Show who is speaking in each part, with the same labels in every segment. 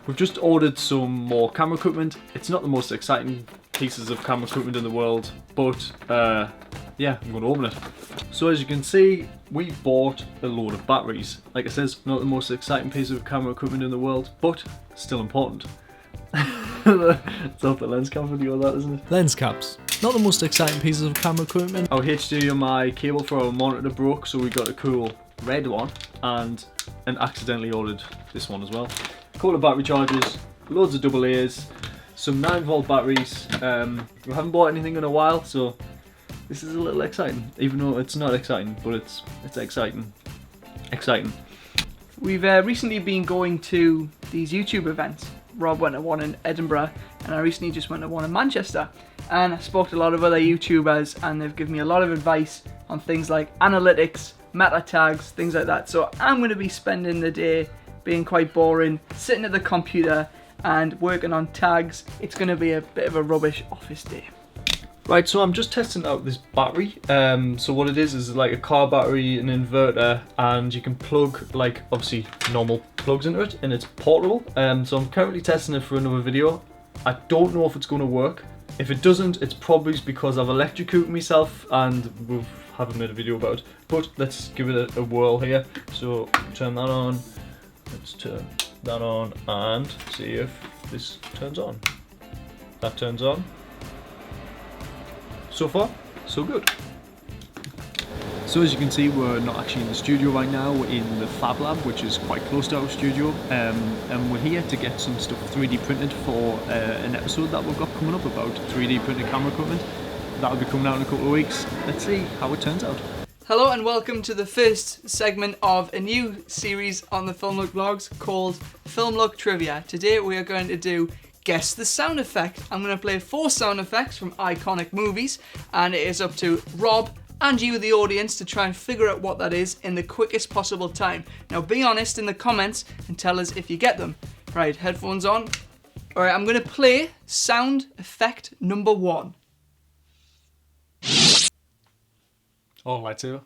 Speaker 1: We've just ordered some more camera equipment. It's not the most exciting pieces of camera equipment in the world, but yeah, I'm going to open it. So as you can see, we bought a load of batteries. Like it says, not the most exciting piece of camera equipment in the world, but still important. It's off the lens cap video, that, isn't it?
Speaker 2: Lens caps. Not the most exciting pieces of camera equipment.
Speaker 1: Our HDMI cable for our monitor broke, so we got a cool red one and accidentally ordered this one as well. A couple of battery chargers, loads of double A's, some 9-volt batteries. We haven't bought anything in a while, so this is a little exciting, even though it's not exciting, but it's exciting. Exciting.
Speaker 3: We've recently been going to these YouTube events. Rob went to one in Edinburgh, and I recently just went to one in Manchester. And I spoke to a lot of other YouTubers, and they've given me a lot of advice on things like analytics, meta tags, things like that. So I'm going to be spending the day being quite boring, sitting at the computer and working on tags. It's going to be a bit of a rubbish office day.
Speaker 1: Right, so I'm just testing out this battery. So what it is like a car battery, an inverter, and you can plug like obviously normal plugs into it, and it's portable. So I'm currently testing it for another video. I don't know if it's going to work. If it doesn't, it's probably because I've electrocuted myself, and we haven't made a video about it. But let's give it a whirl here. So turn that on. Let's turn that on and see if this turns on. That turns on. So far, so good. So as you can see, we're not actually in the studio right now, we're in the Fab Lab, which is quite close to our studio, and we're here to get some stuff 3D printed for an episode that we've got coming up about 3D printed camera equipment. That'll be coming out in a couple of weeks. Let's see how it turns out.
Speaker 3: Hello and welcome to the first segment of a new series on the Film Look vlogs called Film Look Trivia. Today we are going to do Guess the Sound Effect. I'm going to play 4 sound effects from iconic movies, and it is up to Rob and you, the audience, to try and figure out what that is in the quickest possible time. Now be honest in the comments and tell us if you get them. Right, headphones on. Alright, I'm going to play sound effect number 1.
Speaker 2: Oh, lightsaber.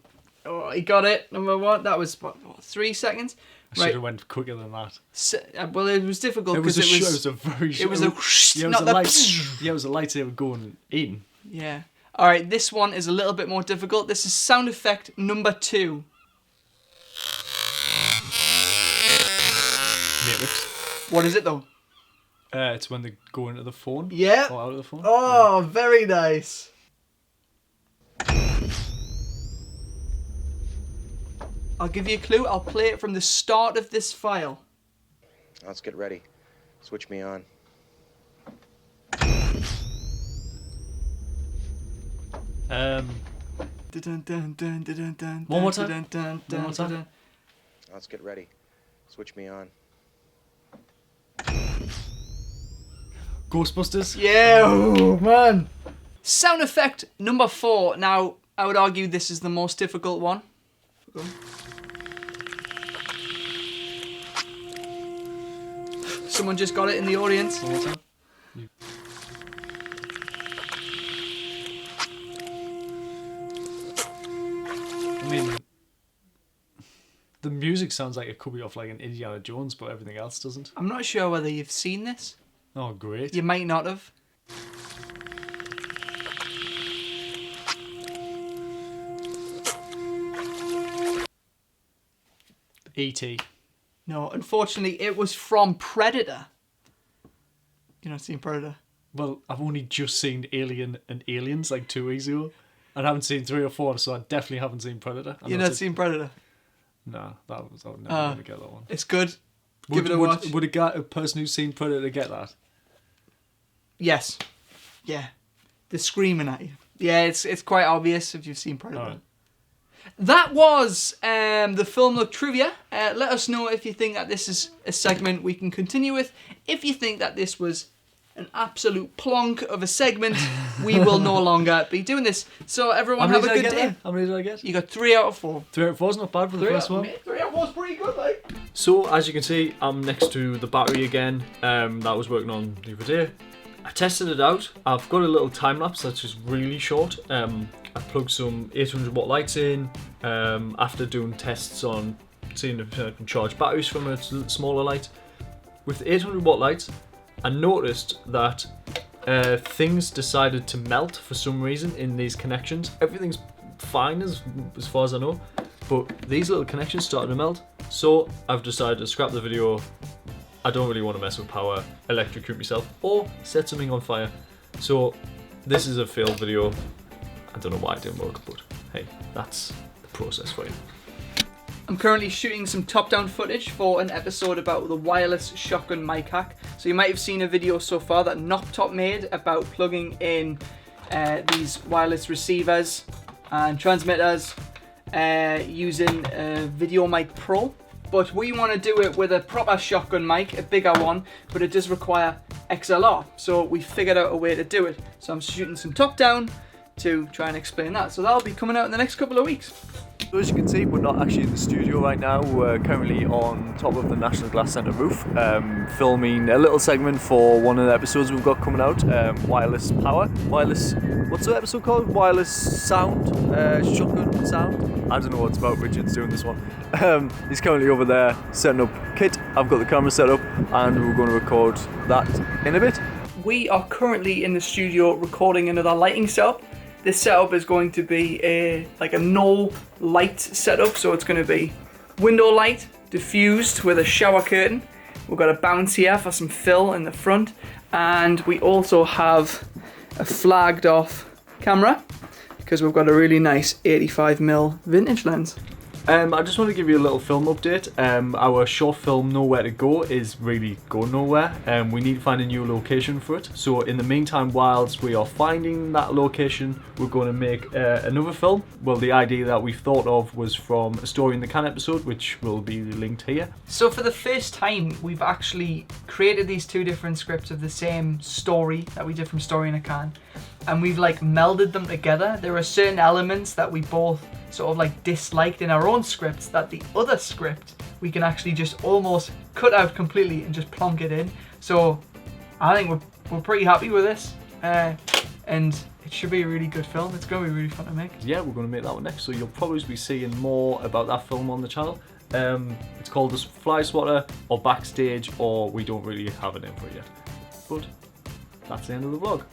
Speaker 3: Oh, he got it. Number 1. That was, what 3 seconds?
Speaker 2: I should have went quicker than that.
Speaker 3: So, well, it was difficult because
Speaker 2: it was a very short.
Speaker 3: It was a whoosh,
Speaker 2: yeah,
Speaker 3: not the
Speaker 2: it was a lightsaber going in.
Speaker 3: Yeah. Alright, this one is a little bit more difficult. This is sound effect number 2.
Speaker 2: Matrix.
Speaker 3: What is it though?
Speaker 2: It's when they go into the phone.
Speaker 3: Yeah.
Speaker 2: Or out of the phone.
Speaker 3: Oh, yeah. Very nice. I'll give you a clue. I'll play it from the start of this file.
Speaker 4: Let's get ready. Switch me on.
Speaker 2: One more time.
Speaker 4: Let's get ready. Switch me on.
Speaker 2: Ghostbusters.
Speaker 3: Yeah, oh, man. Sound effect number 4. Now, I would argue this is the most difficult one. Someone just got it in the audience.
Speaker 2: One more time. I mean, the music sounds like it could be off like an Indiana Jones, but everything else doesn't.
Speaker 3: I'm not sure whether you've seen this.
Speaker 2: Oh, great.
Speaker 3: You might not have.
Speaker 2: E.T.
Speaker 3: No, unfortunately, it was from Predator. You not seen Predator?
Speaker 2: Well, I've only just seen Alien and Aliens like 2 weeks ago. And I haven't seen 3 or 4, so I definitely haven't seen Predator.
Speaker 3: You've not seen Predator?
Speaker 2: No, I would never going to get that one.
Speaker 3: It's good. Give it a watch.
Speaker 2: Would a person who's seen Predator get that?
Speaker 3: Yes. Yeah. They're screaming at you. Yeah, it's quite obvious if you've seen Predator.
Speaker 2: Right.
Speaker 3: That was the Film Look Trivia. Let us know if you think that this is a segment we can continue with. If you think that this was an absolute plonk of a segment, we will no longer be doing this. So everyone have a good day.
Speaker 2: How many did I get?
Speaker 3: You got 3 out of 4.
Speaker 2: 3 out of 4 is not bad for the first one.
Speaker 3: 3 out of 4 is pretty good, like.
Speaker 1: So as you can see, I'm next to the battery again that I was working on the other day. I tested it out. I've got a little time lapse that's just really short. I plugged some 800 watt lights in after doing tests on seeing if I can charge batteries from a smaller light. with 800 watt lights, I noticed that things decided to melt for some reason in these connections. Everything's fine as far as I know, but these little connections started to melt. So I've decided to scrap the video. I don't really want to mess with power, electrocute myself, or set something on fire. So this is a failed video. I don't know why it didn't work, but hey, that's the process for you.
Speaker 3: I'm currently shooting some top-down footage for an episode about the wireless shotgun mic hack. So you might have seen a video so far that Top made about plugging in these wireless receivers and transmitters using Video Mic Pro. But we want to do it with a proper shotgun mic, a bigger one, but it does require XLR. So we figured out a way to do it. So I'm shooting some top-down to try and explain that. So that'll be coming out in the next couple of weeks.
Speaker 1: So as you can see, we're not actually in the studio right now. We're currently on top of the National Glass Centre roof, filming a little segment for one of the episodes we've got coming out, wireless power. Wireless, what's the episode called? Wireless sound? Shotgun sound? I don't know what it's about. Richard's doing this one. He's currently over there setting up kit. I've got the camera set up and we're going to record that in a bit.
Speaker 3: We are currently in the studio recording another lighting setup. This setup is going to be a no light setup, so it's going to be window light diffused with a shower curtain. We've got a bounce here for some fill in the front, and we also have a flagged off camera because we've got a really nice 85mm vintage lens.
Speaker 1: I just want to give you a little film update. Our short film Nowhere to Go is really going nowhere. We need to find a new location for it. So in the meantime, whilst we are finding that location, we're going to make another film. Well, the idea that we've thought of was from a Story in the Can episode, which will be linked here.
Speaker 3: So for the first time, we've actually created these two different scripts of the same story that we did from Story in a Can. And we've melded them together. There are certain elements that we both sort of disliked in our own scripts that the other script we can actually just almost cut out completely and just plonk it in. So I think we're pretty happy with this, and it should be a really good film. It's going to be really fun to make.
Speaker 1: Yeah, we're going to make that one next, so you'll probably be seeing more about that film on the channel. It's called The Fly Swatter or Backstage, or we don't really have a name for it yet. But that's the end of the vlog.